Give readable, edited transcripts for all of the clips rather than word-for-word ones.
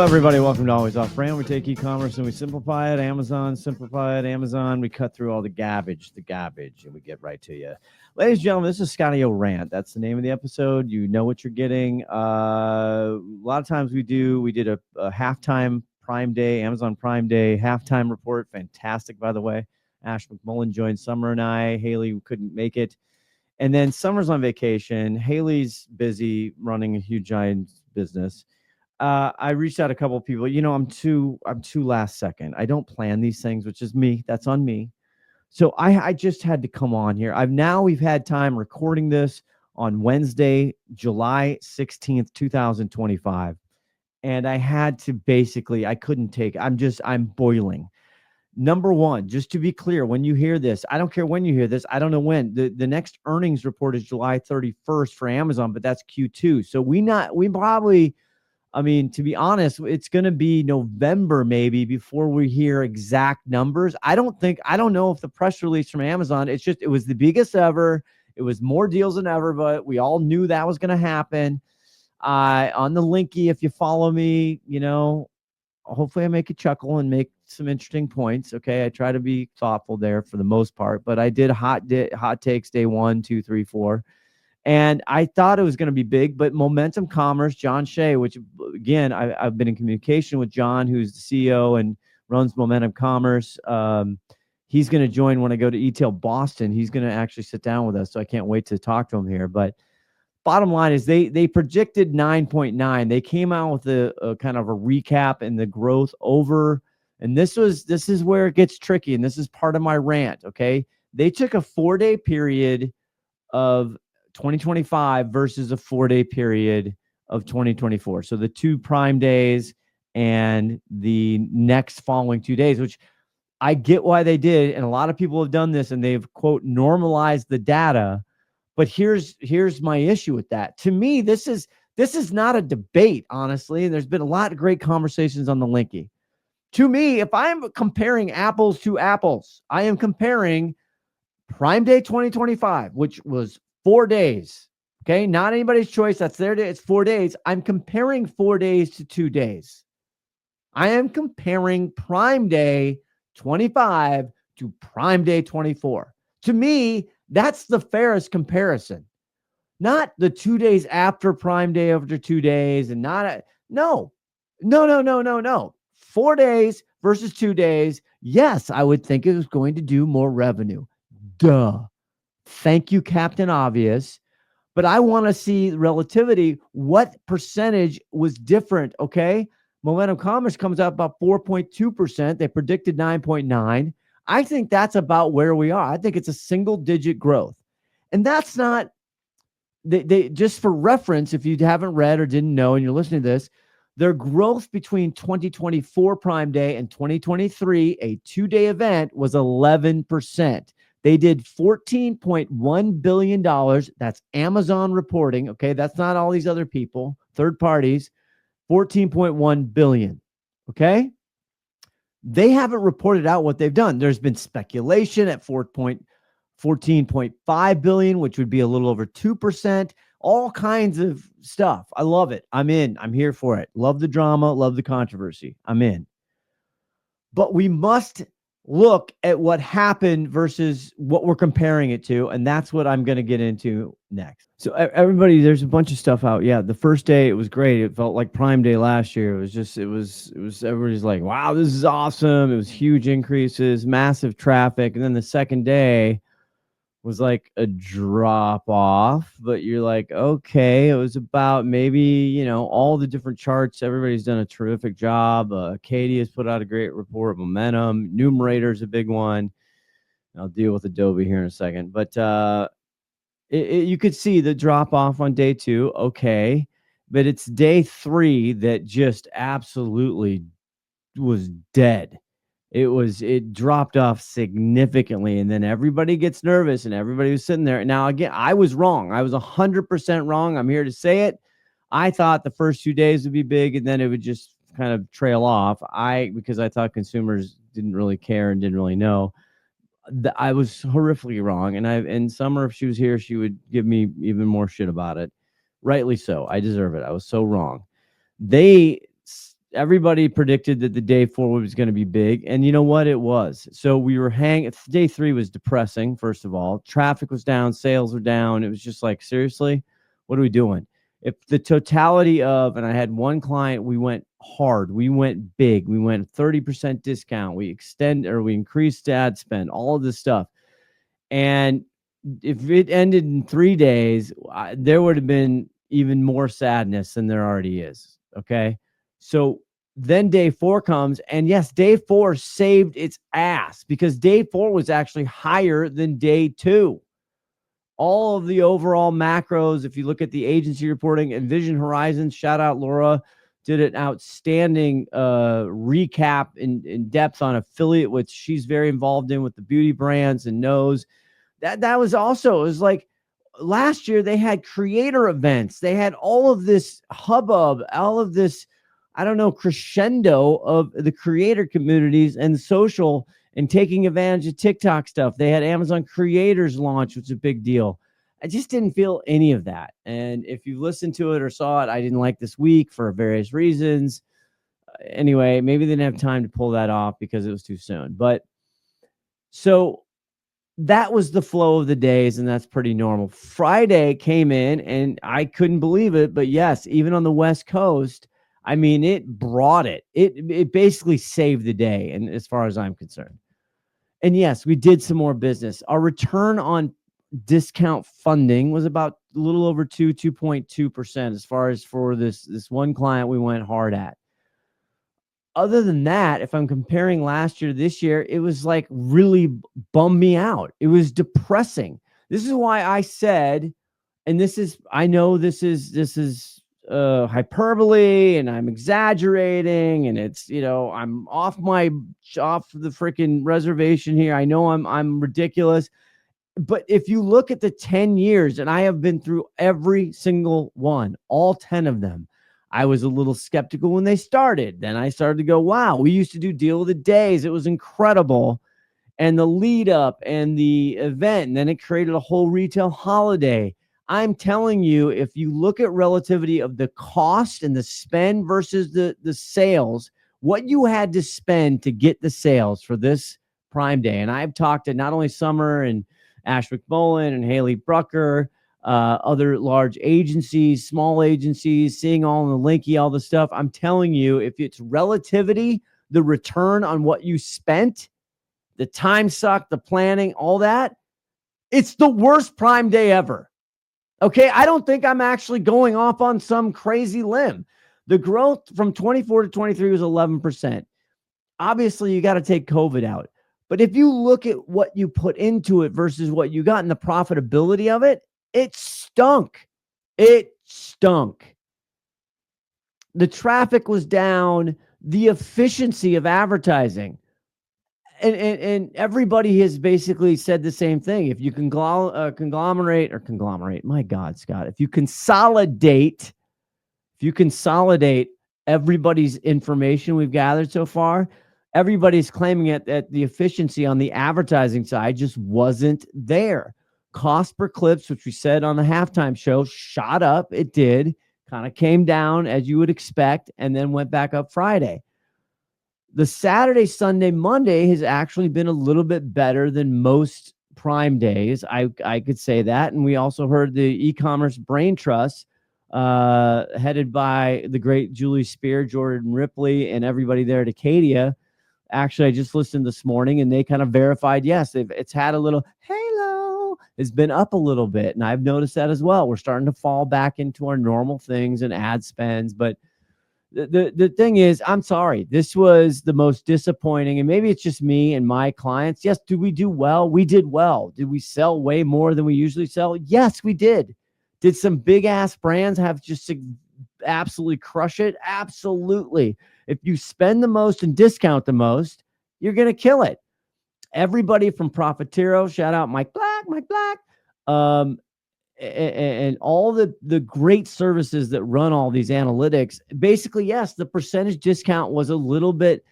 everybody. Welcome to Always Off Brand. We take e-commerce and we simplify it. Amazon, simplify it. Amazon, we cut through all the garbage, and we get right to you. Ladies and gentlemen, this is Scotty O Rant. That's the name of the episode. You know what you're getting. A lot of times we did a halftime Prime Day, Amazon Prime Day halftime report. Fantastic, by the way. Ash McMullen joined Summer and I. Haley couldn't make it. And then Summer's on vacation. Haley's busy running a huge giant business. I reached out to a couple of people. You know, I'm too last second. I don't plan these things, which is me. That's on me. So I just had to come on here. We've had time recording this on Wednesday, July 16th, 2025. And I had to I couldn't take it. I'm boiling. Number one, just to be clear, when you hear this, I don't care when you hear this. I don't know when. The next earnings report is July 31st for Amazon, but that's Q2. So to be honest, it's going to be November maybe before we hear exact numbers. I don't know if the press release from Amazon, it was the biggest ever. It was more deals than ever, but we all knew that was going to happen. On the Linky, if you follow me, hopefully I make you chuckle and make some interesting points. Okay. I try to be thoughtful there for the most part, but I did hot takes day 1, 2, 3, 4. And I thought it was going to be big, but Momentum Commerce, John Shea, which again, I've been in communication with John, who's the CEO and runs Momentum Commerce. He's going to join when I go to E-Tail Boston. He's going to actually sit down with us. So I can't wait to talk to him here. But bottom line is they predicted 9.9. They came out with a kind of a recap and the growth over. And this is where it gets tricky. And this is part of my rant. Okay. They took a 4-day period of 2025 versus a 4-day period of 2024. So the 2 Prime days and the next following 2 days, which I get why they did. And a lot of people have done this and they've, quote, normalized the data. But here's my issue with that. To me, this is not a debate, honestly. And there's been a lot of great conversations on the Linky. To me, if I'm comparing apples to apples, I am comparing Prime Day 2025, which was 4 days. Okay. Not anybody's choice. That's their day. It's 4 days. I'm comparing 4 days to 2 days. I am comparing Prime Day 25 to Prime Day 24. To me, that's the fairest comparison. Not the 2 days after Prime Day after 2 days and no. 4 days versus 2 days. Yes, I would think it was going to do more revenue. Duh. Thank you, Captain Obvious. But I want to see relativity. What percentage was different? Okay. Momentum Commerce comes out about 4.2%. They predicted 9.9. I think that's about where we are. I think it's a single-digit growth. And that's not, they just for reference, if you haven't read or didn't know and you're listening to this, their growth between 2024 Prime Day and 2023, a 2-day event, was 11%. They did $14.1 billion. That's Amazon reporting. Okay. That's not all these other people, third parties, 14.1 billion. Okay. They haven't reported out what they've done. There's been speculation at 14.5 billion, which would be a little over 2%, all kinds of stuff. I love it. I'm in. I'm here for it. Love the drama. Love the controversy. I'm in. But we must look at what happened versus what we're comparing it to. And that's what I'm going to get into next. So everybody, there's a bunch of stuff out. Yeah. The first day, it was great. It felt like Prime Day last year. It was everybody's like, wow, this is awesome. It was huge increases, massive traffic. And then the second day was like a drop off, but you're like, okay, it was about maybe, all the different charts. Everybody's done a terrific job. Katie has put out a great report. Momentum, Numerator is a big one. I'll deal with Adobe here in a second, but you could see the drop off on day 2. Okay. But it's day 3 that just absolutely was dead. It dropped off significantly. And then everybody gets nervous and everybody was sitting there. Now, again, I was wrong. I was 100% wrong. I'm here to say it. I thought the first 2 days would be big and then it would just kind of trail off. Because I thought consumers didn't really care and didn't really know. I was horrifically wrong. And Summer, if she was here, she would give me even more shit about it. Rightly so. I deserve it. I was so wrong. They everybody predicted that the day 4 was going to be big. And you know what? It was. So we were day 3 was depressing. First of all, traffic was down, sales were down. It was just like, seriously, what are we doing? If the totality of, and I had one client, we went hard, we went big, we went 30% discount, we increased ad spend, all of this stuff. And if it ended in 3 days, there would have been even more sadness than there already is. Okay. So then day 4 comes, and yes, day 4 saved its ass because day 4 was actually higher than day 2. All of the overall macros, if you look at the agency reporting and Vision Horizons, shout out Laura, did an outstanding recap in depth on affiliate, which she's very involved in with the beauty brands and knows. That was also, it was like last year they had creator events. They had all of this hubbub, all of this, I don't know, crescendo of the creator communities and social and taking advantage of TikTok stuff. They had Amazon Creators launch, which is a big deal. I just didn't feel any of that. And if you listened to it or saw it, I didn't like this week for various reasons. Anyway, maybe they didn't have time to pull that off because it was too soon. But so that was the flow of the days, and that's pretty normal. Friday came in, and I couldn't believe it. But yes, even on the West Coast, I mean, it brought it. It basically saved the day, and as far as I'm concerned. And yes, we did some more business. Our return on discount funding was about a little over 2.2% as far as for this one client we went hard at. Other than that, if I'm comparing last year to this year, it was like really bummed me out. It was depressing. This is why I said, and I know this is hyperbole and I'm exaggerating and it's, I'm off the freaking reservation here. I know I'm ridiculous, but if you look at the 10 years, and I have been through every single one, all 10 of them, I was a little skeptical when they started. Then I started to go, wow, we used to do deal of the days. It was incredible. And the lead up and the event, and then it created a whole retail holiday. I'm telling you, if you look at relativity of the cost and the spend versus the sales, what you had to spend to get the sales for this Prime Day. And I've talked to not only Summer and Ash McMullen and Haley Brucker, other large agencies, small agencies, seeing all in the linky, all the stuff. I'm telling you, if it's relativity, the return on what you spent, the time suck, the planning, all that, it's the worst Prime Day ever. Okay, I don't think I'm actually going off on some crazy limb. The growth from 24 to 23 was 11%. Obviously, you got to take COVID out. But if you look at what you put into it versus what you got and the profitability of it, it stunk. It stunk. The traffic was down. The efficiency of advertising. And everybody has basically said the same thing. If you conglomerate, my God, Scott, if you consolidate everybody's information we've gathered so far, everybody's claiming it that the efficiency on the advertising side just wasn't there. Cost per clips, which we said on the halftime show, shot up. It did. Kind of came down as you would expect and then went back up Friday. The Saturday, Sunday, Monday has actually been a little bit better than most Prime days. I could say that. And we also heard the e-commerce brain trust headed by the great Julie Spear, Jordan Ripley, and everybody there at Acadia. Actually, I just listened this morning and they kind of verified, yes, it's had a little halo. It's been up a little bit. And I've noticed that as well. We're starting to fall back into our normal things and ad spends. But the thing is, I'm sorry, this was the most disappointing. And maybe it's just me and my clients. Yes, did we do well? We did well. Did we sell way more than we usually sell? Yes, we did. Did some big ass brands have just absolutely crush it? Absolutely. If you spend the most and discount the most, you're going to kill it. Everybody from Profitero, shout out Mike Black, and all the great services that run all these analytics. Basically, yes, the percentage discount was a little bit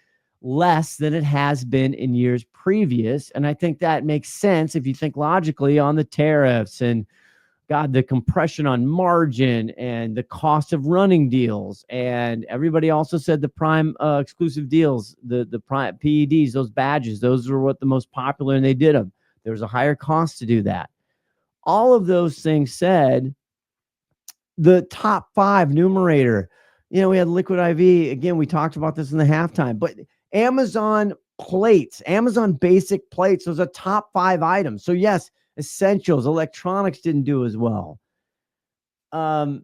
less than it has been in years previous. And I think that makes sense if you think logically on the tariffs and God, the compression on margin and the cost of running deals. And everybody also said the prime exclusive deals, the prime PEDs, those badges, those were what the most popular, and they did them. There was a higher cost to do that. All of those things said, the top 5 numerator, we had Liquid IV. Again, we talked about this in the halftime, but Amazon plates, Amazon basic plates, those are top 5 items. So yes, essentials, electronics didn't do as well. I'm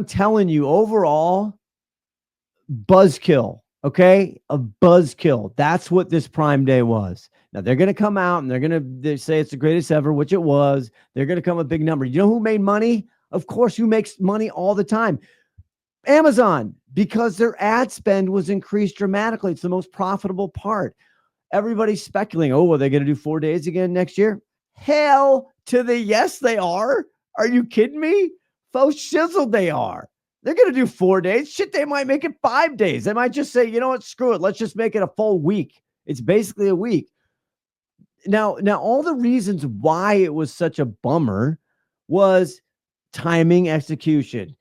telling you, overall, buzzkill. Okay, a buzzkill. That's what this Prime Day was. Now they're going to come out and they're going to say it's the greatest ever, which it was. They're going to come a big number. You know who made money? Of course, who makes money all the time? Amazon, because their ad spend was increased dramatically. It's the most profitable part. Everybody's speculating, oh, are they going to do 4 days again next year? Hell to the yes, they are. Are you kidding me? Faux shizzle, they are. They're going to do 4 days. Shit, they might make it 5 days. They might just say, you know what, screw it. Let's just make it a full week. It's basically a week. Now, all the reasons why it was such a bummer was timing, execution,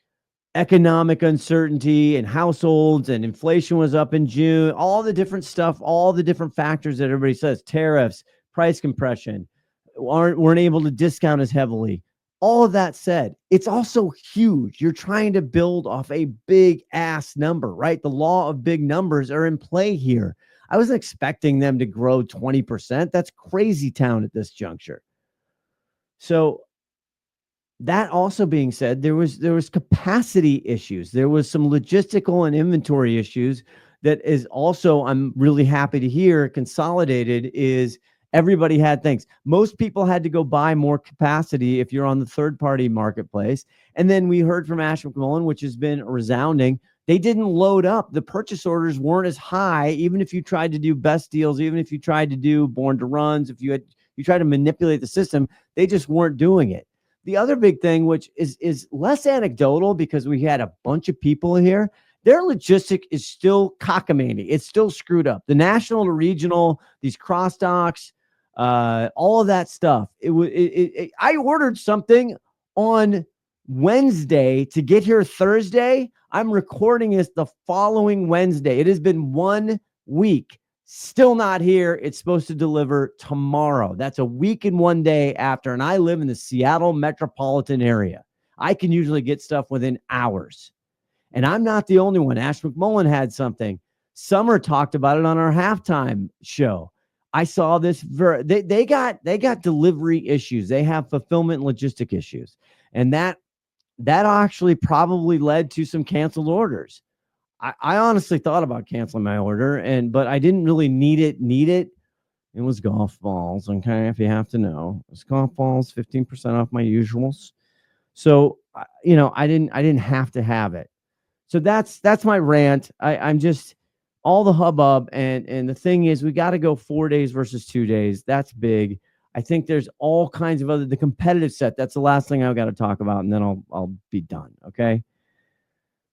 economic uncertainty, and households, and inflation was up in June, all the different stuff, all the different factors that everybody says, tariffs, price compression, weren't able to discount as heavily. All of that said, it's also huge. You're trying to build off a big ass number, right? The law of big numbers are in play here. I wasn't expecting them to grow 20%. That's crazy town at this juncture. So that also being said, there was capacity issues. There was some logistical and inventory issues that is also, I'm really happy to hear, consolidated, is everybody had things. Most people had to go buy more capacity if you're on the third-party marketplace. And then we heard from Ash McMullen, which has been resounding. They didn't load up. The purchase orders weren't as high, even if you tried to do best deals, even if you tried to do born to runs, if you tried to manipulate the system, they just weren't doing it. The other big thing, which is less anecdotal because we had a bunch of people here, their logistic is still cockamamie. It's still screwed up. The national to regional, these cross docks, all of that stuff. I ordered something on Wednesday to get here Thursday. I'm recording this the following Wednesday. It has been 1 week. Still not here. It's supposed to deliver tomorrow. That's a week and 1 day after. And I live in the Seattle metropolitan area. I can usually get stuff within hours. And I'm not the only one. Ash McMullen had something. Summer talked about it on our halftime show. I saw this. They got delivery issues. They have fulfillment and logistic issues. And that actually probably led to some canceled orders. I honestly thought about canceling my order, but I didn't really need it. It was golf balls. Okay. If you have to know, it's golf balls, 15% off my usuals. So, I didn't have to have it. So that's my rant. I'm just all the hubbub. And the thing is, we got to go 4 days versus 2 days. That's big. I think there's all kinds of the competitive set. That's the last thing I've got to talk about. And then I'll be done. Okay.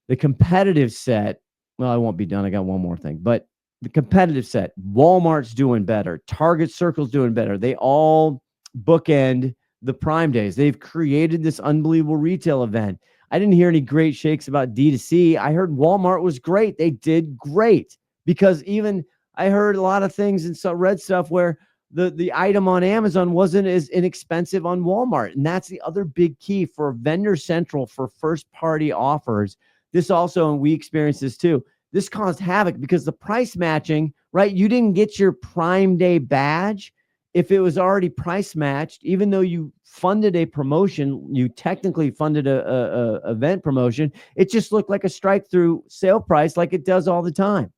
The competitive set, well, I won't be done. I got one more thing, but the competitive set, Walmart's doing better. Target Circle's doing better. They all bookend the Prime days. They've created this unbelievable retail event. I didn't hear any great shakes about D2C. I heard Walmart was great. They did great because even I heard a lot of things and read stuff where the item on Amazon wasn't as inexpensive on Walmart. And that's the other big key for Vendor Central for first party offers. This also, and we experienced this too, this caused havoc because the price matching, right? You didn't get your Prime Day badge if it was already price matched. Even though you funded a promotion, you technically funded a event promotion. It just looked like a strike through sale price like it does all the time.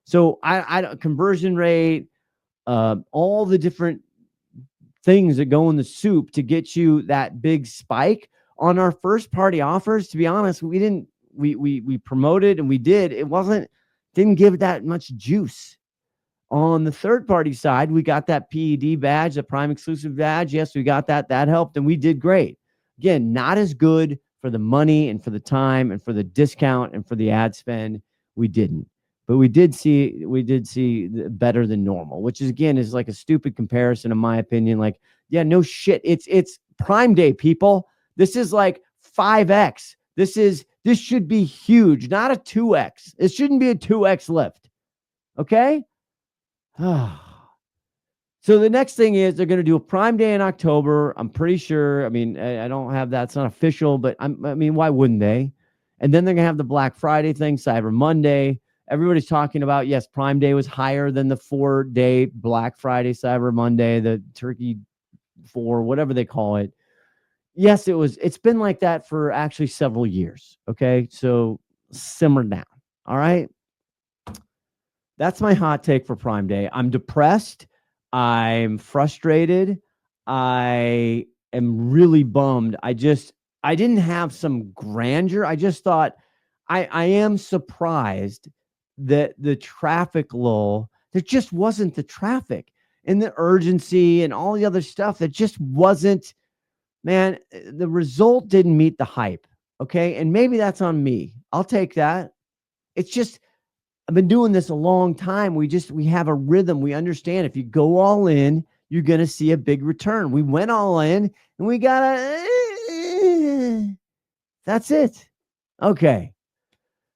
So I conversion rate, all the different things that go in the soup to get you that big spike on our first party offers. To be honest, we didn't. We promoted and we didn't give that much juice. On the third party side, we got that PED badge, the Prime exclusive badge. Yes, we got that. That helped and we did great. Again, not as good for the money and for the time and for the discount and for the ad spend. We didn't, but we did see better than normal, which is again is like a stupid comparison in my opinion. Like, yeah, no shit. It's Prime Day, people. This is like 5x. This should be huge, not a 2x. It shouldn't be a 2x lift. Okay? So the next thing is they're going to do a Prime Day in October. I'm pretty sure. I mean, I don't have that. It's not official, but I mean, why wouldn't they? And then they're going to have the Black Friday thing, Cyber Monday. Everybody's talking about, yes, Prime Day was higher than the 4-day Black Friday, Cyber Monday, the Turkey 4, whatever they call it. Yes, it's been like that for actually several years. Okay. So simmer down. All right. That's my hot take for Prime Day. I'm depressed. I'm frustrated. I am really bummed. I didn't have some grandeur. I just thought I am surprised that the traffic lull, there just wasn't the traffic and the urgency and all the other stuff. That just wasn't, man, the result didn't meet the hype. Okay. And maybe that's on me. I'll take that. It's just, I've been doing this a long time. We have a rhythm. We understand if you go all in, you're going to see a big return. We went all in and we got that's it. Okay.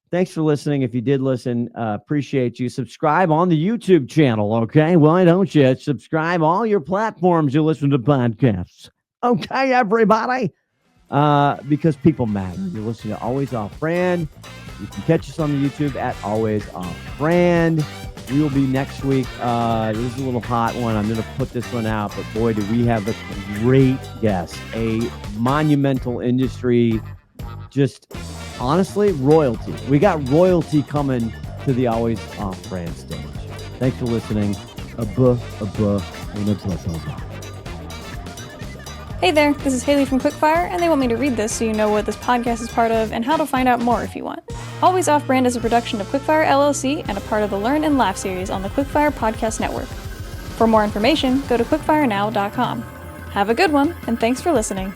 Thanks for listening. If you did listen, appreciate you. Subscribe on the YouTube channel. Okay. Why don't you subscribe all your platforms you listen to podcasts? Okay, everybody. Because people matter. You're listening to Always Off Brand. You can catch us on the YouTube at Always Off Brand. We will be next week. This is a little hot one. I'm going to put this one out, but boy, do we have a great guest, a monumental industry, just honestly, royalty. We got royalty coming to the Always Off Brand stage. Thanks for listening. Hey there, this is Haley from Quickfire, and they want me to read this so you know what this podcast is part of and how to find out more if you want. Always Off Brand is a production of Quickfire LLC and a part of the Learn and Laugh series on the Quickfire Podcast Network. For more information, go to quickfirenow.com. Have a good one, and thanks for listening.